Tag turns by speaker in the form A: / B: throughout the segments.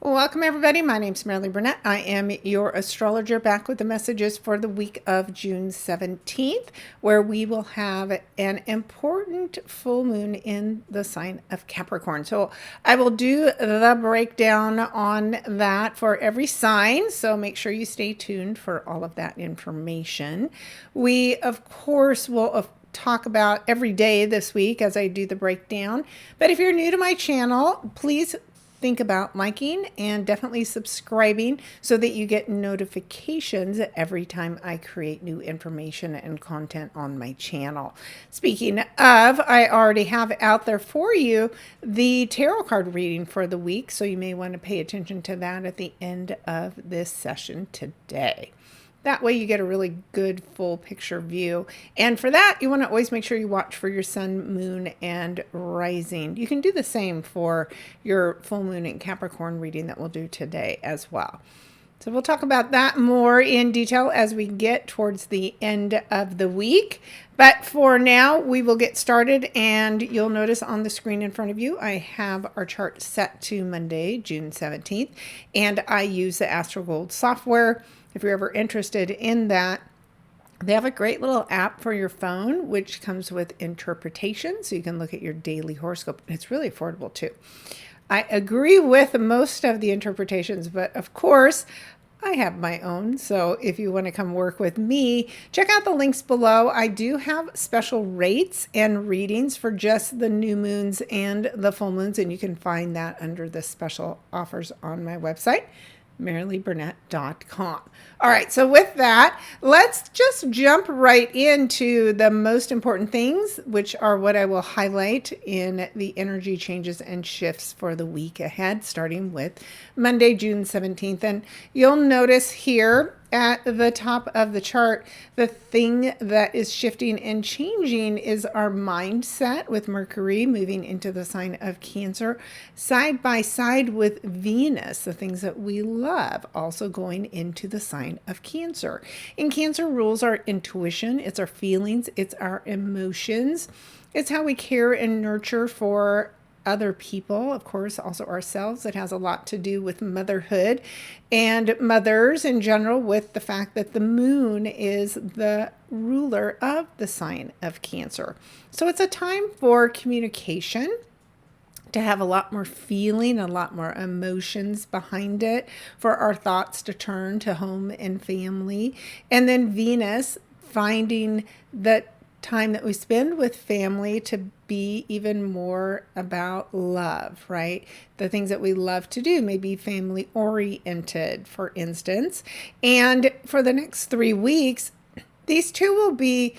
A: Welcome, everybody. My name's Marilee Burnett. I am your astrologer, back with the messages for the week of June 17th, where we will have an important full moon in the sign of Capricorn. So I will do the breakdown on that for every sign. So make sure you stay tuned for all of that information. We, of course, will talk about every day this week as I do the breakdown. But if you're new to my channel, please think about liking and definitely subscribing so that you get notifications every time I create new information and content on my channel. Speaking of, I already have out there for you the tarot card reading for the week, so you may want to pay attention to that at the end of this session today. That way you get a really good full picture view. And for that, you want to always make sure you watch for your sun, moon, and rising. You can do the same for your full moon and Capricorn reading that we'll do today as well. So we'll talk about that more in detail as we get towards the end of the week. But for now, we will get started, and you'll notice on the screen in front of you, I have our chart set to Monday, June 17th, and I use the AstroGold software. If you're ever interested in that, they have a great little app for your phone, which comes with interpretation, so you can look at your daily horoscope. It's really affordable too. I agree with most of the interpretations, but of course, I have my own. So if you want to come work with me, check out the links below. I do have special rates and readings for just the new moons and the full moons, and you can find that under the special offers on my website, MarileeBurnett.com. All right, so with that, let's just jump right into the most important things, which are what I will highlight in the energy changes and shifts for the week ahead, starting with Monday, June 17th. And you'll notice here at the top of the chart, the thing that is shifting and changing is our mindset, with Mercury moving into the sign of Cancer, side by side with Venus, the things that we love, also going into the sign of Cancer. And Cancer rules our intuition, it's our feelings, it's our emotions, it's how we care and nurture for other people, of course, also ourselves. It has a lot to do with motherhood and mothers in general, with the fact that the moon is the ruler of the sign of Cancer. So it's a time for communication, to have a lot more feeling, a lot more emotions behind it, for our thoughts to turn to home and family. And then Venus finding that time that we spend with family to be even more about love, right? The things that we love to do may be family oriented, for instance. And for the next 3 weeks, these two will be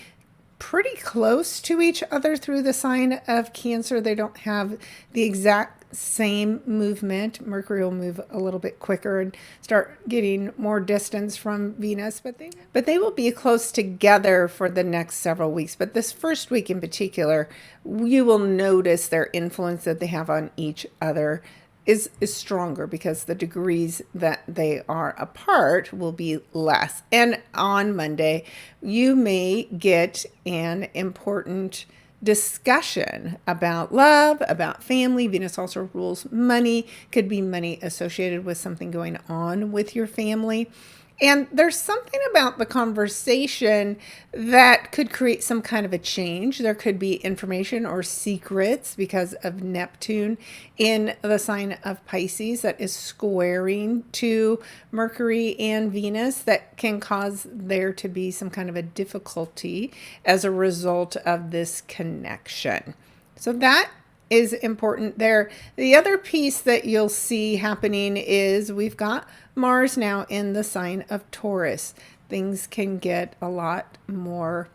A: pretty close to each other through the sign of Cancer. They don't have the exact same movement. Mercury will move a little bit quicker and start getting more distance from Venus, but they will be close together for the next several weeks. But this first week in particular, you will notice their influence that they have on each other is stronger, because the degrees that they are apart will be less. And on Monday, you may get an important discussion about love, about family. Venus also rules money, could be money associated with something going on with your family. And there's something about the conversation that could create some kind of a change. There could be information or secrets because of Neptune in the sign of Pisces that is squaring to Mercury and Venus, that can cause there to be some kind of a difficulty as a result of this connection. So that is important there. The other piece that you'll see happening is we've got Mars now in the sign of Taurus. Things can get a lot more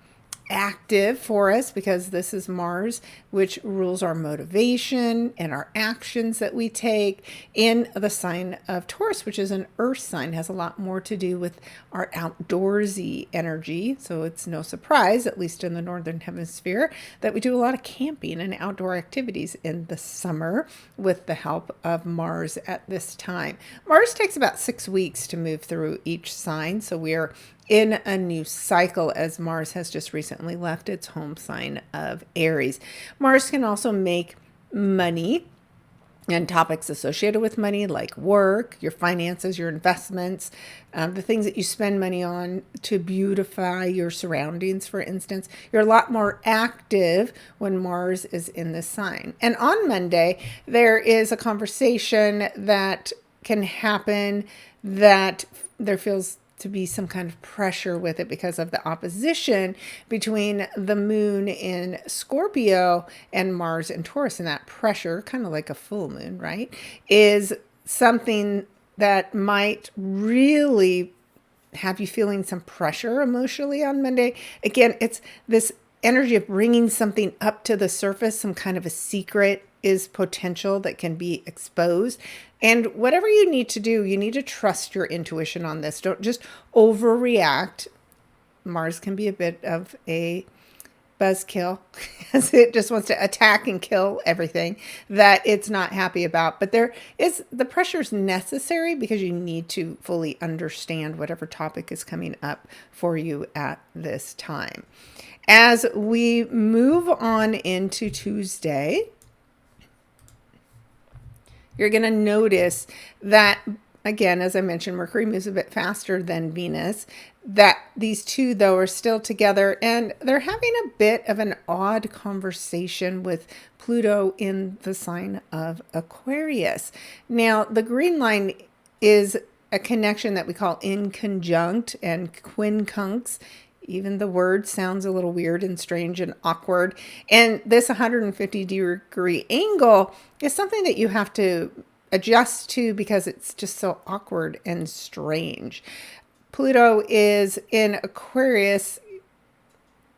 A: active for us because this is Mars, which rules our motivation and our actions that we take in the sign of Taurus, which is an earth sign, has a lot more to do with our outdoorsy energy. So it's no surprise, at least in the northern hemisphere, that we do a lot of camping and outdoor activities in the summer with the help of Mars at this time. Mars takes about 6 weeks to move through each sign, so we're in a new cycle as Mars has just recently left its home sign of Aries. Mars can also make money and topics associated with money like work, your finances, your investments, the things that you spend money on to beautify your surroundings, for instance. You're a lot more active when Mars is in this sign. And on Monday, there is a conversation that can happen that there feels to be some kind of pressure with it because of the opposition between the moon in Scorpio and Mars in Taurus. And that pressure, kind of like a full moon, right, is something that might really have you feeling some pressure emotionally on Monday. Again, it's this energy of bringing something up to the surface, some kind of a secret is potential that can be exposed. And whatever you need to do, you need to trust your intuition on this. Don't just overreact. Mars can be a bit of a buzzkill because it just wants to attack and kill everything that it's not happy about. But the pressure is necessary because you need to fully understand whatever topic is coming up for you at this time. As we move on into Tuesday, you're going to notice that, again, as I mentioned, Mercury moves a bit faster than Venus, that these two, though, are still together, and they're having a bit of an odd conversation with Pluto in the sign of Aquarius. Now, the green line is a connection that we call inconjunct and quincunx. Even the word sounds a little weird and strange and awkward. And this 150-degree angle is something that you have to adjust to because it's just so awkward and strange. Pluto is in Aquarius,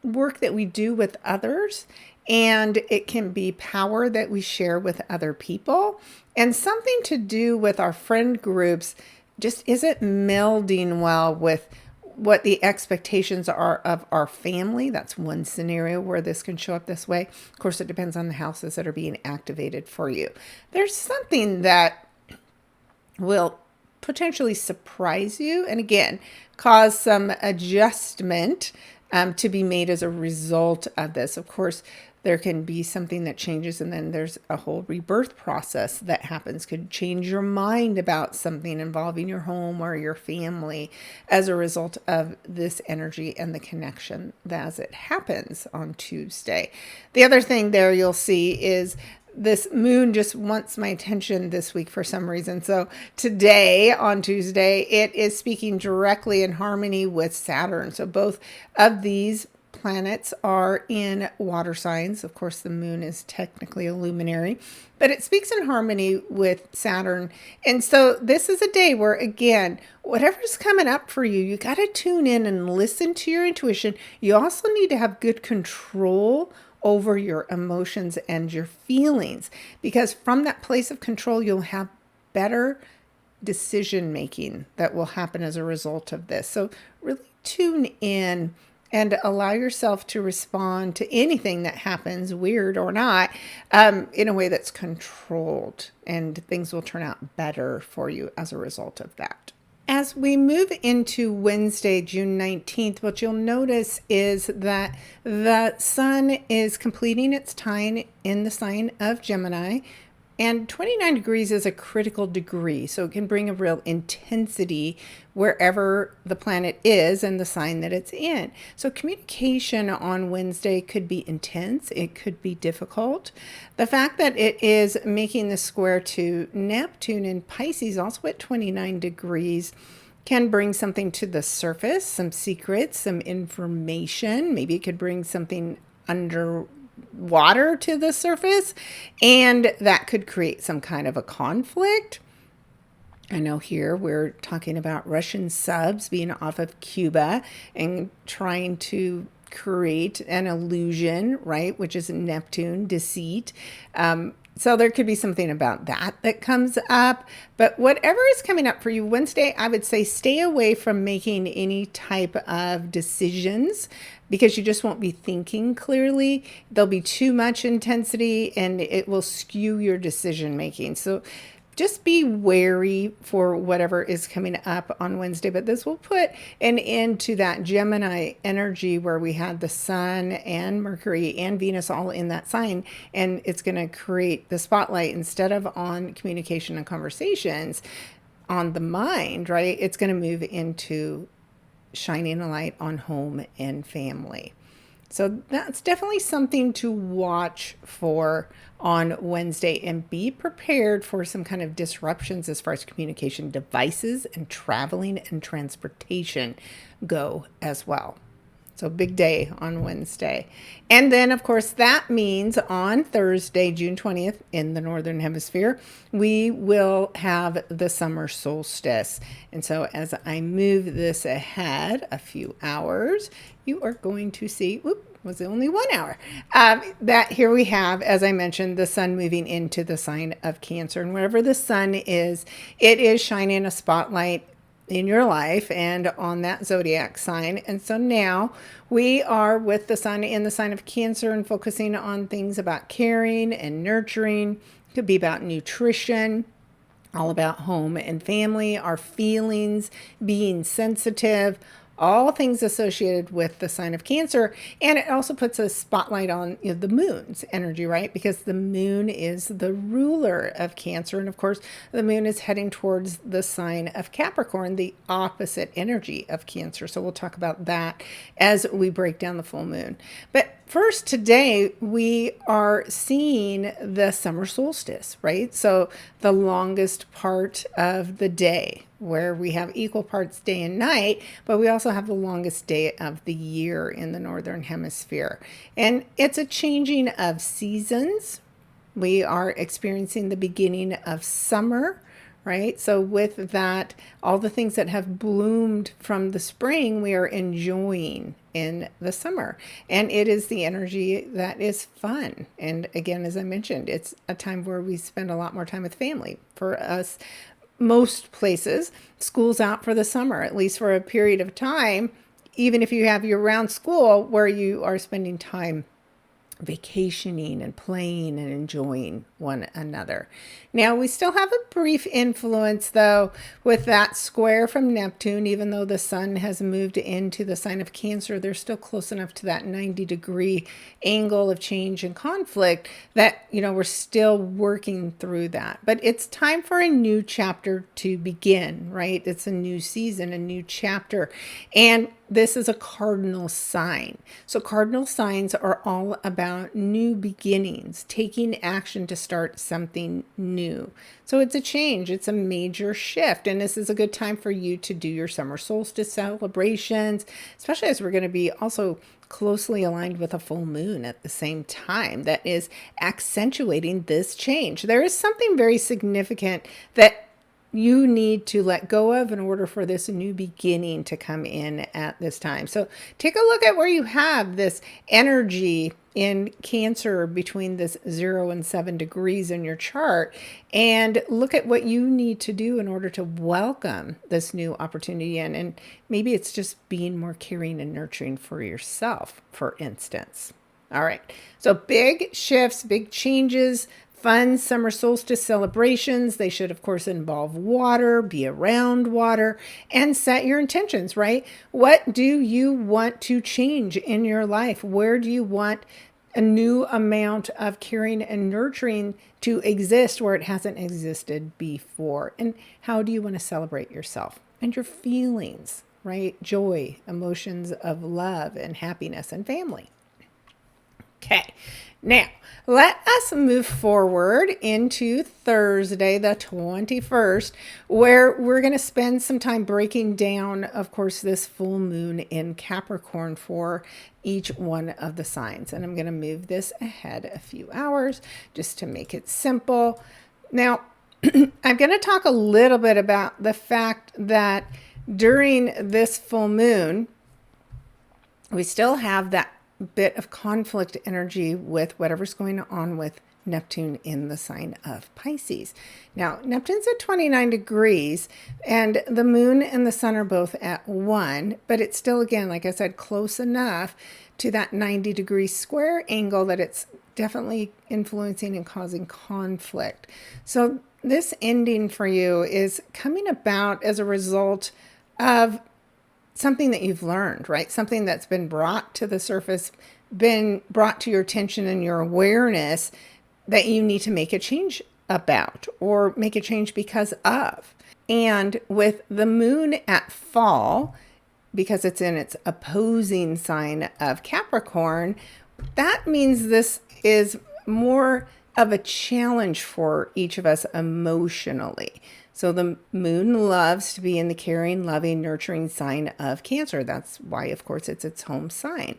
A: work that we do with others, and it can be power that we share with other people, and something to do with our friend groups just isn't melding well with what the expectations are of our family. That's one scenario where this can show up this way. Of course, it depends on the houses that are being activated for you. There's something that will potentially surprise you and, again, cause some adjustment to be made as a result of this. Of course, there can be something that changes, and then there's a whole rebirth process that happens. Could change your mind about something involving your home or your family as a result of this energy and the connection as it happens on Tuesday. The other thing there you'll see is this moon just wants my attention this week for some reason. So today, on Tuesday, it is speaking directly in harmony with Saturn. So both of these planets are in water signs. Of course, the moon is technically a luminary, but it speaks in harmony with Saturn. And so this is a day where, again, whatever's coming up for you, you got to tune in and listen to your intuition. You also need to have good control over your emotions and your feelings, because from that place of control, you'll have better decision making that will happen as a result of this. So really tune in and allow yourself to respond to anything that happens, weird or not, in a way that's controlled, and things will turn out better for you as a result of that. As we move into Wednesday, June 19th, what you'll notice is that the sun is completing its time in the sign of Gemini, and 29 degrees is a critical degree, so it can bring a real intensity wherever the planet is and the sign that it's in. So communication on Wednesday could be intense. It could be difficult. The fact that it is making the square to Neptune in Pisces, also at 29 degrees, can bring something to the surface, some secrets, some information. Maybe it could bring something underwater to the surface, and that could create some kind of a conflict. I know here we're talking about Russian subs being off of Cuba and trying to create an illusion, right? Which is Neptune, deceit. So there could be something about that comes up. But whatever is coming up for you Wednesday, I would say stay away from making any type of decisions, because you just won't be thinking clearly. There'll be too much intensity and it will skew your decision making. So just be wary for whatever is coming up on Wednesday. But this will put an end to that Gemini energy where we had the Sun and Mercury and Venus all in that sign. And it's going to create the spotlight instead of on communication and conversations on the mind, right? It's going to move into shining a light on home and family. So that's definitely something to watch for on Wednesday, and be prepared for some kind of disruptions as far as communication devices and traveling and transportation go as well. So big day on Wednesday. And then, of course, that means on Thursday, June 20th, in the Northern Hemisphere, we will have the summer solstice. And so as I move this ahead a few hours, you are going to see, was only 1 hour, that here we have, as I mentioned, the sun moving into the sign of Cancer. And wherever the sun is, it is shining a spotlight in your life and on that zodiac sign. And so now we are with the sun in the sign of Cancer and focusing on things about caring and nurturing. It could be about nutrition, all about home and family, our feelings, being sensitive, all things associated with the sign of Cancer. And it also puts a spotlight on the moon's energy, right? Because the moon is the ruler of Cancer. And of course, the moon is heading towards the sign of Capricorn, the opposite energy of Cancer. So we'll talk about that as we break down the full moon. But first, today we are seeing the summer solstice, right? So the longest part of the day, where we have equal parts day and night, but we also have the longest day of the year in the Northern Hemisphere. And it's a changing of seasons. We are experiencing the beginning of summer, right? So with that, all the things that have bloomed from the spring, we are enjoying in the summer. And it is the energy that is fun. And again, as I mentioned, it's a time where we spend a lot more time with family. For us, most places, school's out for the summer, at least for a period of time, even if you have year-round school where you are spending time vacationing and playing and enjoying one another. Now, we still have a brief influence, though, with that square from Neptune. Even though the sun has moved into the sign of Cancer, they're still close enough to that 90-degree angle of change and conflict that, we're still working through that. But it's time for a new chapter to begin, right? It's a new season, a new chapter. And this is a cardinal sign. So cardinal signs are all about new beginnings, taking action to start something new. So it's a change. It's a major shift. And this is a good time for you to do your summer solstice celebrations, especially as we're going to be also closely aligned with a full moon at the same time that is accentuating this change. There is something very significant that you need to let go of in order for this new beginning to come in at this time. So take a look at where you have this energy in Cancer between this 0 and 7 degrees in your chart, and look at what you need to do in order to welcome this new opportunity in. And maybe it's just being more caring and nurturing for yourself, for instance. All right. So big shifts, big changes. Fun summer solstice celebrations. They should, of course, involve water, be around water, and set your intentions, right? What do you want to change in your life? Where do you want a new amount of caring and nurturing to exist where it hasn't existed before? And how do you want to celebrate yourself and your feelings, right? Joy, emotions of love and happiness and family. Okay. Now, let us move forward into Thursday, the 21st, where we're going to spend some time breaking down, of course, this full moon in Capricorn for each one of the signs. And I'm going to move this ahead a few hours just to make it simple. Now, I'm going to talk a little bit about the fact that during this full moon, we still have that bit of conflict energy with whatever's going on with Neptune in the sign of Pisces. Now, Neptune's at 29 degrees and the moon and the sun are both at 1, but it's still, again, like I said, close enough to that 90-degree square angle that it's definitely influencing and causing conflict. So This ending for you is coming about as a result of something that you've learned, right? Something that's been brought to the surface, been brought to your attention and your awareness that you need to make a change about or make a change because of. And with the moon at fall, because it's in its opposing sign of Capricorn, that means this is more of a challenge for each of us emotionally. So the moon loves to be in the caring, loving, nurturing sign of Cancer. That's why, of course, it's its home sign.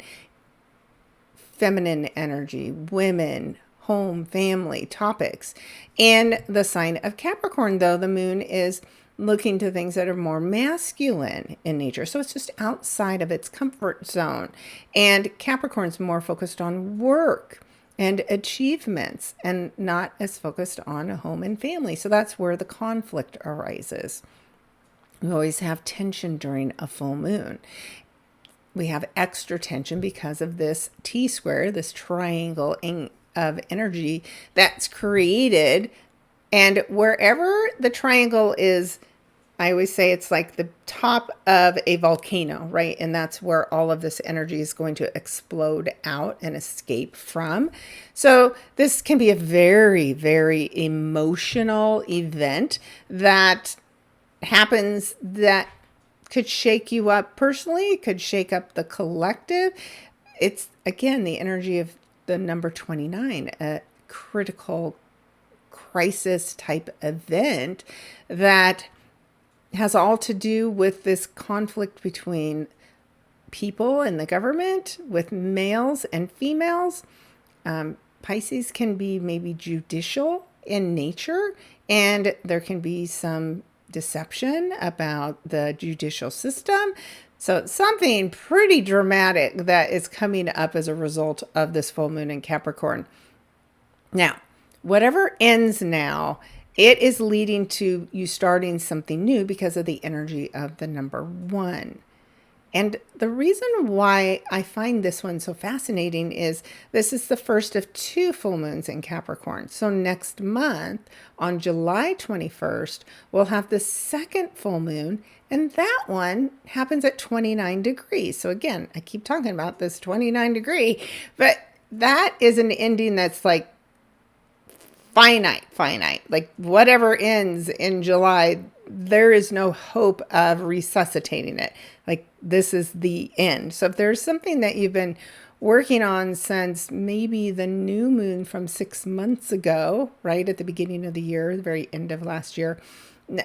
A: Feminine energy, women, home, family, topics. And the sign of Capricorn, though, the moon is looking to things that are more masculine in nature. So it's just outside of its comfort zone. And Capricorn's more focused on work and achievements and not as focused on a home and family. So that's where the conflict arises. We always have tension during a full moon. We have extra tension because of this T-square, this triangle of energy that's created. And wherever the triangle is, I always say it's like the top of a volcano, right? And that's where all of this energy is going to explode out and escape from. So this can be a very, very emotional event that happens that could shake you up personally, could shake up the collective. It's, again, the energy of the number 29, a critical crisis type event that has all to do with this conflict between people and the government, with males and females. Pisces can be maybe judicial in nature, and there can be some deception about the judicial system. So it's something pretty dramatic that is coming up as a result of this full moon in Capricorn. Now, whatever ends now, it is leading to you starting something new because of the energy of the number 1. And the reason why I find this one so fascinating is this is the first of 2 full moons in Capricorn. So next month, on July 21st, we'll have the second full moon, and that one happens at 29 degrees. So again, I keep talking about this 29 degree, but that is an ending that's like finite. Like whatever ends in July, there is no hope of resuscitating it. Like this is the end. So if there's something that you've been working on since maybe the new moon from 6 months ago, right at the beginning of the year, the very end of last year,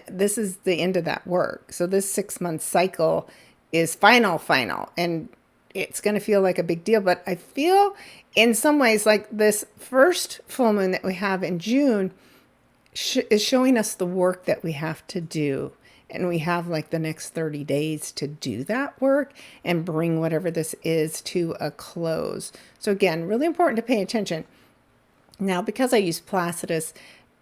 A: this is the end of that work. So this 6-month cycle is final, and it's going to feel like a big deal. But I feel in some ways like this first full moon that we have in June is showing us the work that we have to do. And we have like the next 30 days to do that work and bring whatever this is to a close. So again, really important to pay attention. Now, because I use Placidus,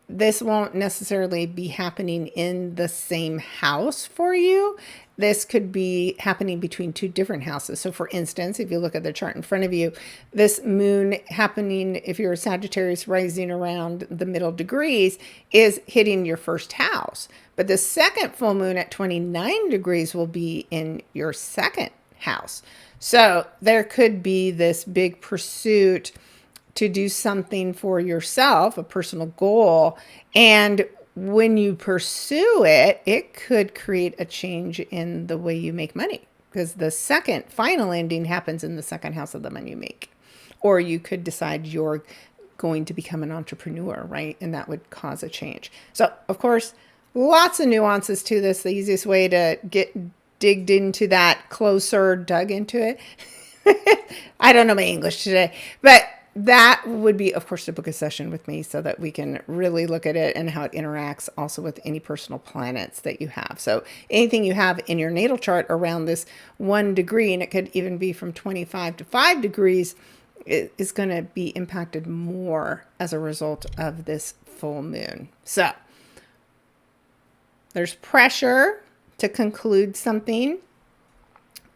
A: this won't necessarily be happening in the same house for you. This could be happening between 2 different houses. So for instance, if you look at the chart in front of you, this moon happening, if you're a Sagittarius rising around the middle degrees, is hitting your first house. But the second full moon at 29 degrees will be in your second house. So there could be this big pursuit to do something for yourself, a personal goal. And when you pursue it, it could create a change in the way you make money, because the second final ending happens in the second house of the money you make. Or you could decide you're going to become an entrepreneur, right? And that would cause a change. So, of course, lots of nuances to this. The easiest way to get dug into it. I don't know my English today, but that would be, of course, to book a session with me so that we can really look at it and how it interacts also with any personal planets that you have. So anything you have in your natal chart around this 1 degree, and it could even be from 25 to 5 degrees, is going to be impacted more as a result of this full moon. So there's pressure to conclude something.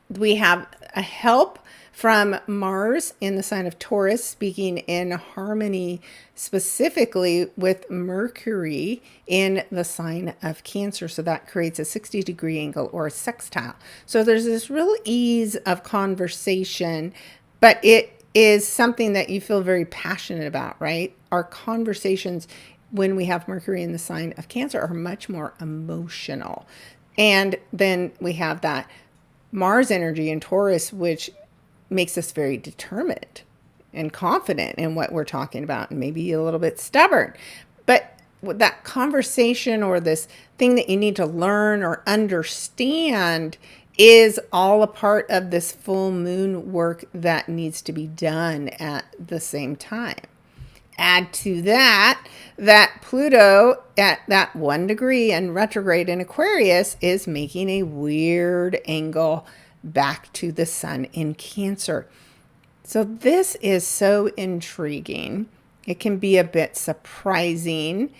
A: We have a help from Mars in the sign of Taurus, speaking in harmony specifically with Mercury in the sign of Cancer. So that creates a 60-degree angle or a sextile. So there's this real ease of conversation, but it is something that you feel very passionate about, right? Our conversations when we have Mercury in the sign of Cancer are much more emotional. And then we have that Mars energy in Taurus, which makes us very determined and confident in what we're talking about, and maybe a little bit stubborn. But that conversation or this thing that you need to learn or understand is all a part of this full moon work that needs to be done at the same time. Add to that Pluto at that 1 degree and retrograde in Aquarius is making a weird angle back to the sun in Cancer. So this is so intriguing. It can be a bit surprising.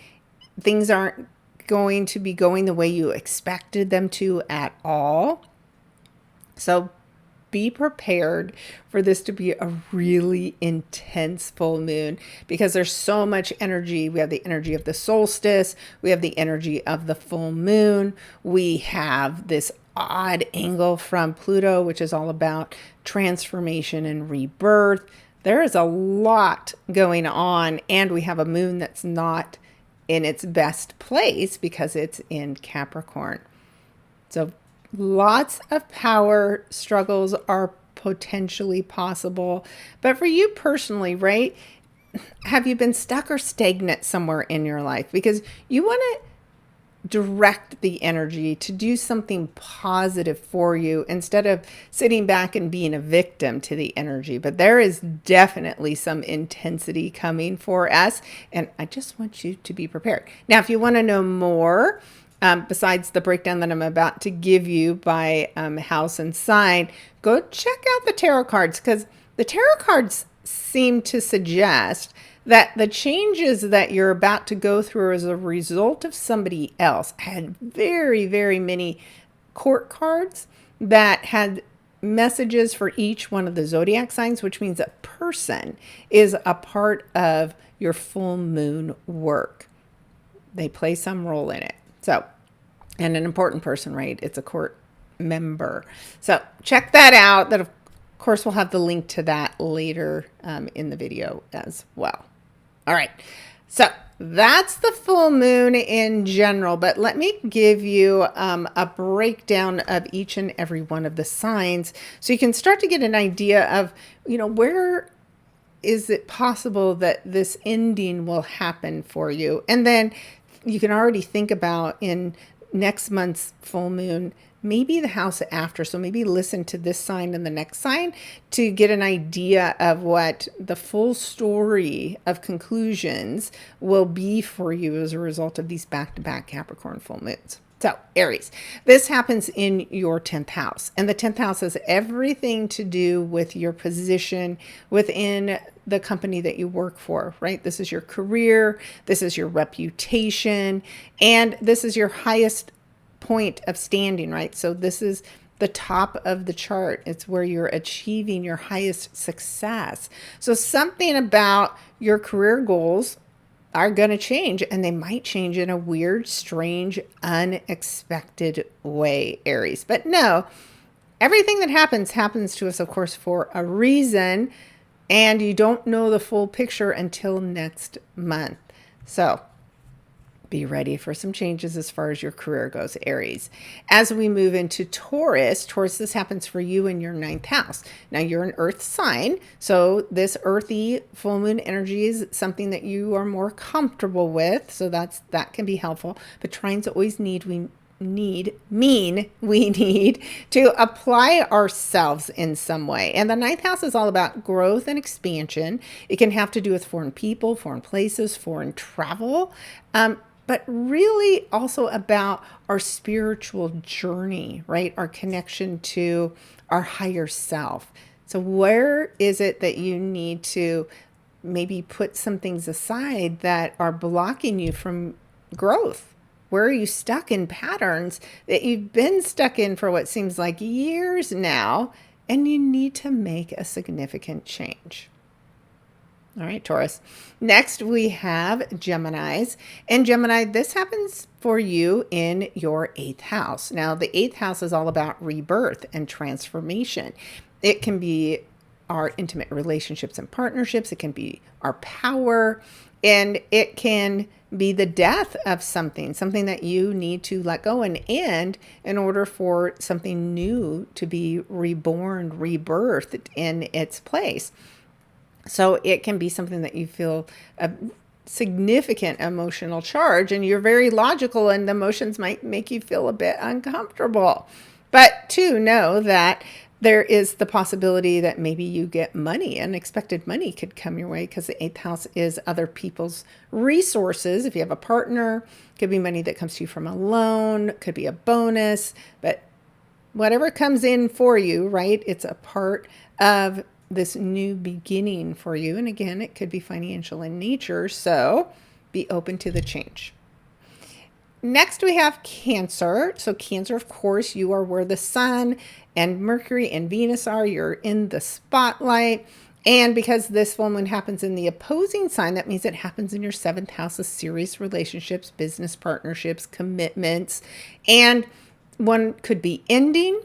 A: Things aren't going to be going the way you expected them to at all. So be prepared for this to be a really intense full moon because there's so much energy. We have the energy of the solstice. We have the energy of the full moon. We have this odd angle from Pluto, which is all about transformation and rebirth. There is a lot going on, and we have a moon that's not in its best place because it's in Capricorn. So lots of power struggles are potentially possible. But for you personally, right? Have you been stuck or stagnant somewhere in your life? Because you want to direct the energy to do something positive for you instead of sitting back and being a victim to the energy. But there is definitely some intensity coming for us, and I just want you to be prepared. Now, if you want to know more, besides the breakdown that I'm about to give you by house and sign, go check out the tarot cards, because the tarot cards seem to suggest that the changes that you're about to go through as a result of somebody else. I had very, very many court cards that had messages for each one of the zodiac signs, which means a person is a part of your full moon work. They play some role in it. So, and an important person, right? It's a court member. So check that out. That, of course, we'll have the link to that later in the video as well. All right. So that's the full moon in general, but let me give you a breakdown of each and every one of the signs so you can start to get an idea of, where is it possible that this ending will happen for you? And then you can already think about in next month's full moon, maybe the house after. So maybe listen to this sign and the next sign to get an idea of what the full story of conclusions will be for you as a result of these back-to-back Capricorn full moons. So Aries, this happens in your 10th house, and the 10th house has everything to do with your position within the company that you work for, right? This is your career, this is your reputation, and this is your highest point of standing, right? So this is the top of the chart. It's where you're achieving your highest success. So something about your career goals are going to change, and they might change in a weird, strange, unexpected way, Aries. But no, everything that happens to us, of course, for a reason, and you don't know the full picture until next month. So be ready for some changes as far as your career goes, Aries. As we move into Taurus, this happens for you in your 9th house. Now, you're an earth sign, so this earthy full moon energy is something that you are more comfortable with, so that can be helpful. But trines always we need to apply ourselves in some way. And the 9th house is all about growth and expansion. It can have to do with foreign people, foreign places, foreign travel, but really also about our spiritual journey, right? Our connection to our higher self. So where is it that you need to maybe put some things aside that are blocking you from growth? Where are you stuck in patterns that you've been stuck in for what seems like years now, and you need to make a significant change. All right, Taurus. Next, we have Geminis. And Gemini, this happens for you in your 8th house. Now, the 8th house is all about rebirth and transformation. It can be our intimate relationships and partnerships. It can be our power. And it can be the death of something that you need to let go and end in order for something new to be reborn, rebirthed in its place. So it can be something that you feel a significant emotional charge, and you're very logical, and the emotions might make you feel a bit uncomfortable. But to know that there is the possibility that maybe you get money, unexpected money could come your way, because the 8th house is other people's resources. If you have a partner, it could be money that comes to you from a loan, could be a bonus, but whatever comes in for you, right? It's a part of this new beginning for you. And again, it could be financial in nature, so be open to the change. Next, we have Cancer. So Cancer, of course, you are where the Sun and Mercury and Venus are. You're in the spotlight. And because this full moon happens in the opposing sign, that means it happens in your 7th house of serious relationships, business partnerships, commitments. And one could be ending.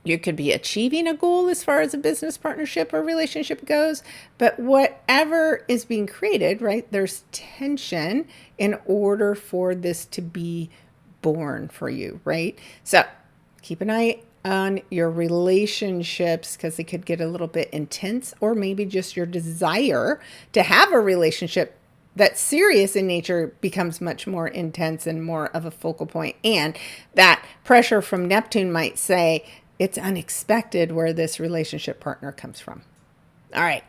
A: You could be achieving a goal as far as a business partnership or relationship goes, but whatever is being created, right, there's tension in order for this to be born for you, right? So keep an eye on your relationships, because they could get a little bit intense, or maybe just your desire to have a relationship that's serious in nature becomes much more intense and more of a focal point. And that pressure from Neptune might say, it's unexpected where this relationship partner comes from. All right.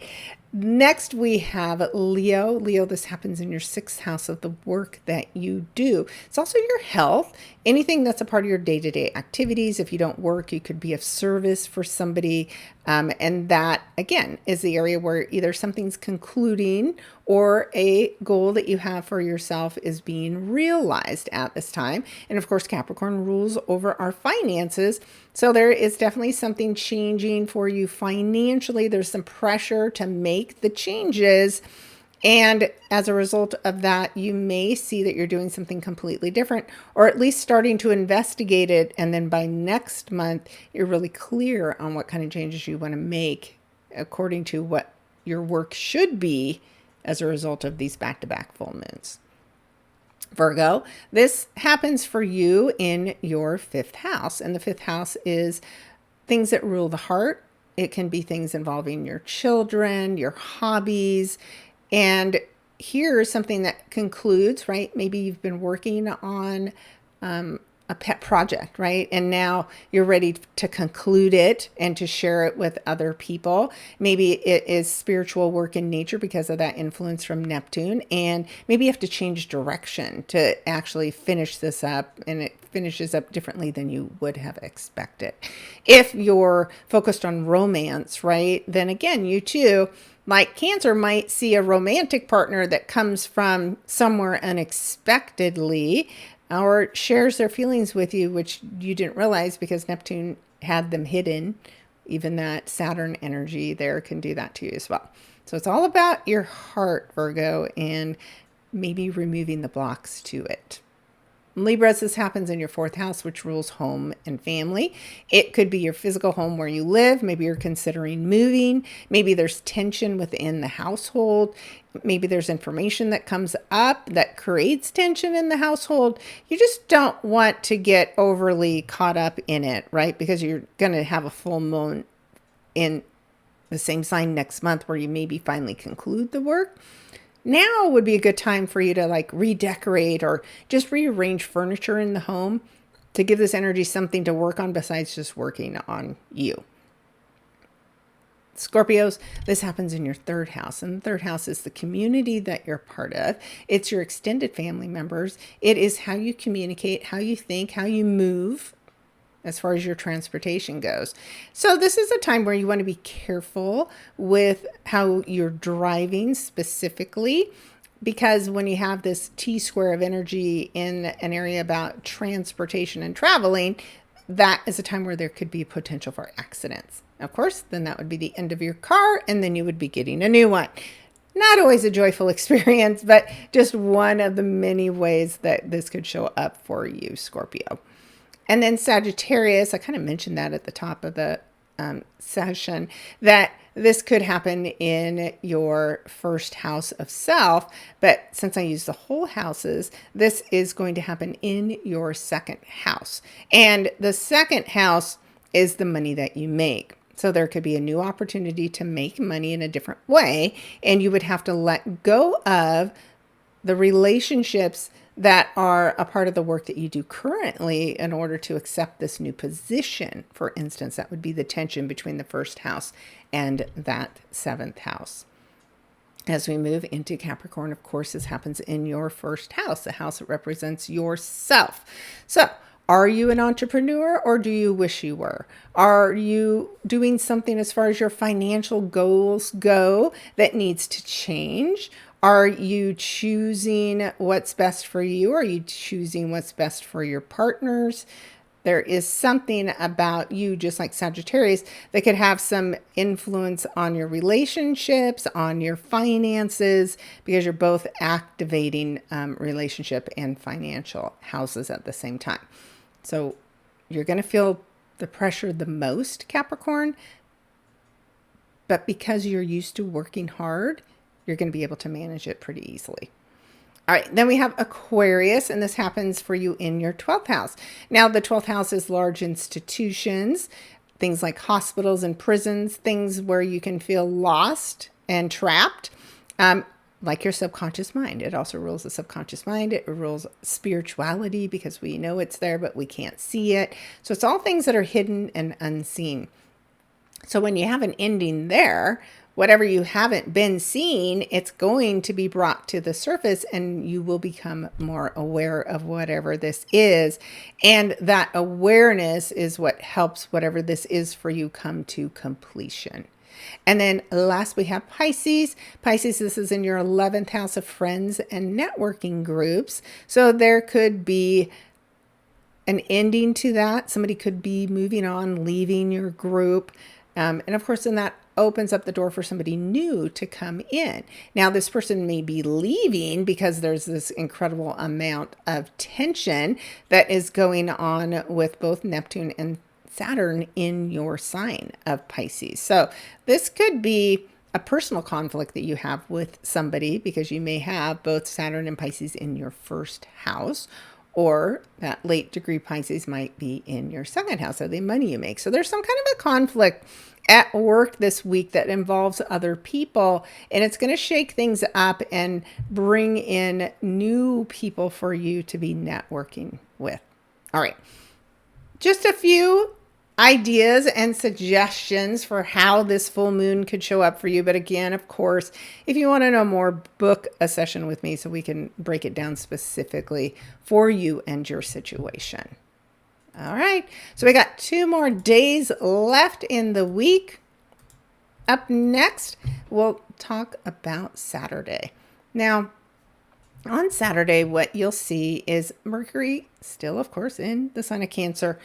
A: Next, we have Leo. Leo, this happens in your 6th house of the work that you do. It's also your health, anything that's a part of your day-to-day activities. If you don't work, you could be of service for somebody. And that, again, is the area where either something's concluding or a goal that you have for yourself is being realized at this time. And of course, Capricorn rules over our finances. So there is definitely something changing for you financially. There's some pressure to make the changes. And as a result of that, you may see that you're doing something completely different, or at least starting to investigate it. And then by next month, you're really clear on what kind of changes you want to make according to what your work should be as a result of these back-to-back full moons. Virgo, this happens for you in your 5th house. And the 5th house is things that rule the heart. It can be things involving your children, your hobbies. And here's something that concludes, right? Maybe you've been working on a pet project, right? And now you're ready to conclude it and to share it with other people. Maybe it is spiritual work in nature because of that influence from Neptune. And maybe you have to change direction to actually finish this up, and it finishes up differently than you would have expected. If you're focused on romance, right, then again, you too, like Cancer, might see a romantic partner that comes from somewhere unexpectedly, or shares their feelings with you, which you didn't realize because Neptune had them hidden. Even that Saturn energy there can do that to you as well. So it's all about your heart, Virgo, and maybe removing the blocks to it. Libras, this happens in your 4th house, which rules home and family. It could be your physical home where you live. Maybe you're considering moving. Maybe there's tension within the household. Maybe there's information that comes up that creates tension in the household. You just don't want to get overly caught up in it, right? Because you're going to have a full moon in the same sign next month where you maybe finally conclude the work. Now would be a good time for you to like redecorate or just rearrange furniture in the home to give this energy something to work on besides just working on you. Scorpios, this happens in your 3rd house. And the 3rd house is the community that you're part of. It's your extended family members. It is how you communicate, how you think, how you move as far as your transportation goes. So this is a time where you want to be careful with how you're driving specifically, because when you have this T-square of energy in an area about transportation and traveling, that is a time where there could be potential for accidents. Of course, then that would be the end of your car, and then you would be getting a new one. Not always a joyful experience, but just one of the many ways that this could show up for you, Scorpio. And then Sagittarius, I kind of mentioned that at the top of the session, that this could happen in your first house of self. But since I use the whole houses, this is going to happen in your second house. And the second house is the money that you make. So there could be a new opportunity to make money in a different way, and you would have to let go of the relationships that are a part of the work that you do currently in order to accept this new position. For instance, that would be the tension between the first house and that seventh house. As we move into Capricorn, of course, this happens in your first house, the house that represents yourself. So, are you an entrepreneur, or do you wish you were? Are you doing something as far as your financial goals go that needs to change? Are you choosing what's best for you? Are you choosing what's best for your partners? There is something about you, just like Sagittarius, that could have some influence on your relationships, on your finances, because you're both activating relationship and financial houses at the same time. So you're going to feel the pressure the most, Capricorn, but because you're used to working hard, you're going to be able to manage it pretty easily. All right, then we have Aquarius, and this happens for you in your 12th house. Now, the 12th house is large institutions, things like hospitals and prisons, things where you can feel lost and trapped. Like your subconscious mind. It also rules the subconscious mind. It rules spirituality because we know it's there, but we can't see it. So it's all things that are hidden and unseen. So when you have an ending there, whatever you haven't been seeing, it's going to be brought to the surface, and you will become more aware of whatever this is. And that awareness is what helps whatever this is for you come to completion. And then last we have Pisces. Pisces, this is in your 11th house of friends and networking groups. So there could be an ending to that. Somebody could be moving on, leaving your group. And of course, then that opens up the door for somebody new to come in. Now, this person may be leaving because there's this incredible amount of tension that is going on with both Neptune and Saturn in your sign of Pisces. So this could be a personal conflict that you have with somebody because you may have both Saturn and Pisces in your first house, or that late degree Pisces might be in your second house of the money you make. So there's some kind of a conflict at work this week that involves other people, and it's going to shake things up and bring in new people for you to be networking with. All right. Just a few ideas and suggestions for how this full moon could show up for you. But again, of course, if you want to know more, book a session with me so we can break it down specifically for you and your situation. All right. So we got 2 more days left in the week. Up next, we'll talk about Saturday. Now, on Saturday, what you'll see is Mercury, still, of course, in the sign of Cancer,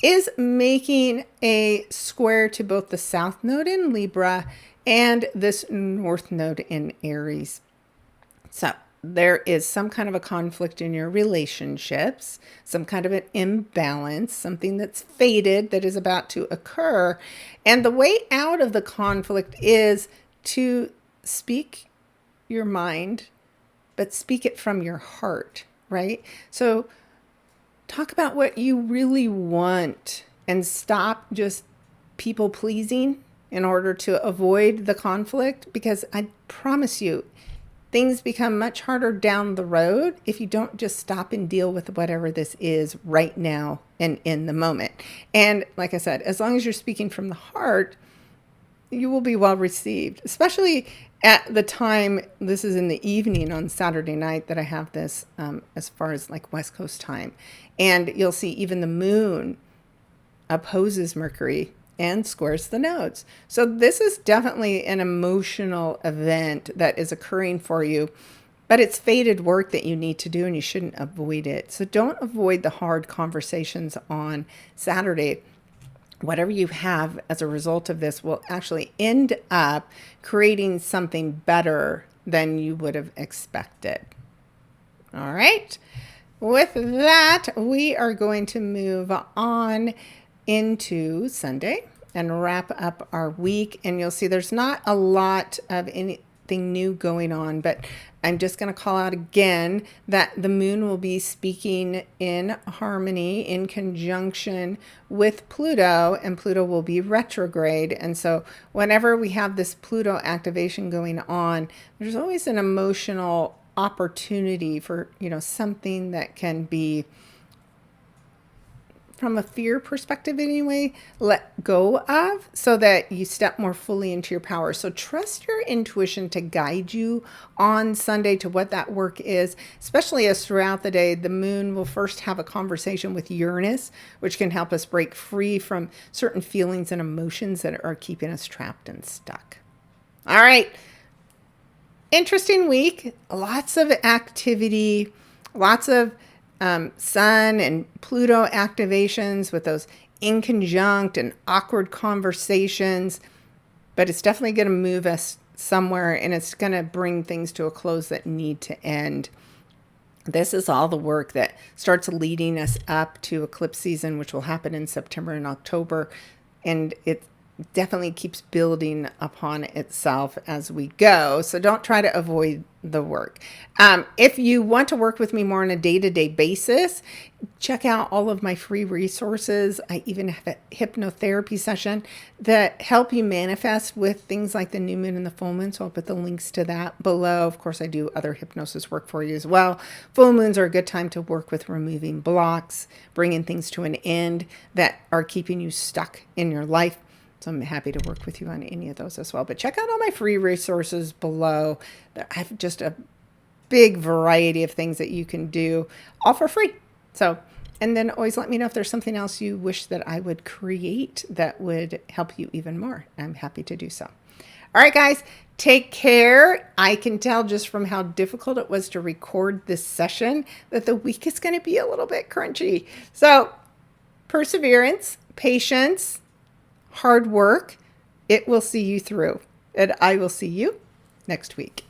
A: is making a square to both the South Node in Libra and this North Node in Aries. So there is some kind of a conflict in your relationships, some kind of an imbalance, something that's fated that is about to occur. And the way out of the conflict is to speak your mind, but speak it from your heart, right? So talk about what you really want and stop just people pleasing in order to avoid the conflict, because I promise you, things become much harder down the road if you don't just stop and deal with whatever this is right now and in the moment. And like I said, as long as you're speaking from the heart, you will be well received, especially at the time. This is in the evening on Saturday night that I have this, as far as like West Coast time. And you'll see even the moon opposes Mercury and squares the nodes. So this is definitely an emotional event that is occurring for you. But it's fated work that you need to do, and you shouldn't avoid it. So don't avoid the hard conversations on Saturday. Whatever you have as a result of this will actually end up creating something better than you would have expected. All right. With that, we are going to move on into Sunday and wrap up our week. And you'll see there's not a lot of anything new going on, but I'm just going to call out again that the moon will be speaking in harmony in conjunction with Pluto, and Pluto will be retrograde. And so whenever we have this Pluto activation going on, there's always an emotional opportunity for, something that can be, from a fear perspective anyway, let go of, so that you step more fully into your power. So trust your intuition to guide you on Sunday to what that work is, especially as throughout the day, the moon will first have a conversation with Uranus, which can help us break free from certain feelings and emotions that are keeping us trapped and stuck. All right. Interesting week, lots of activity, lots of Sun and Pluto activations with those inconjunct and awkward conversations, but it's definitely going to move us somewhere, and it's going to bring things to a close that need to end. This is all the work that starts leading us up to eclipse season, which will happen in September and October, and it definitely keeps building upon itself as we go. So don't try to avoid the work. If you want to work with me more on a day-to-day basis, check out all of my free resources. I even have a hypnotherapy session that help you manifest with things like the new moon and the full moon. So I'll put the links to that below. Of course, I do other hypnosis work for you as well. Full moons are a good time to work with removing blocks, bringing things to an end that are keeping you stuck in your life. So I'm happy to work with you on any of those as well. But check out all my free resources below. I have just a big variety of things that you can do, all for free. So, and then always let me know if there's something else you wish that I would create that would help you even more. I'm happy to do so. All right, guys, take care. I can tell just from how difficult it was to record this session that the week is going to be a little bit crunchy. So perseverance, patience, hard work, it will see you through. And I will see you next week.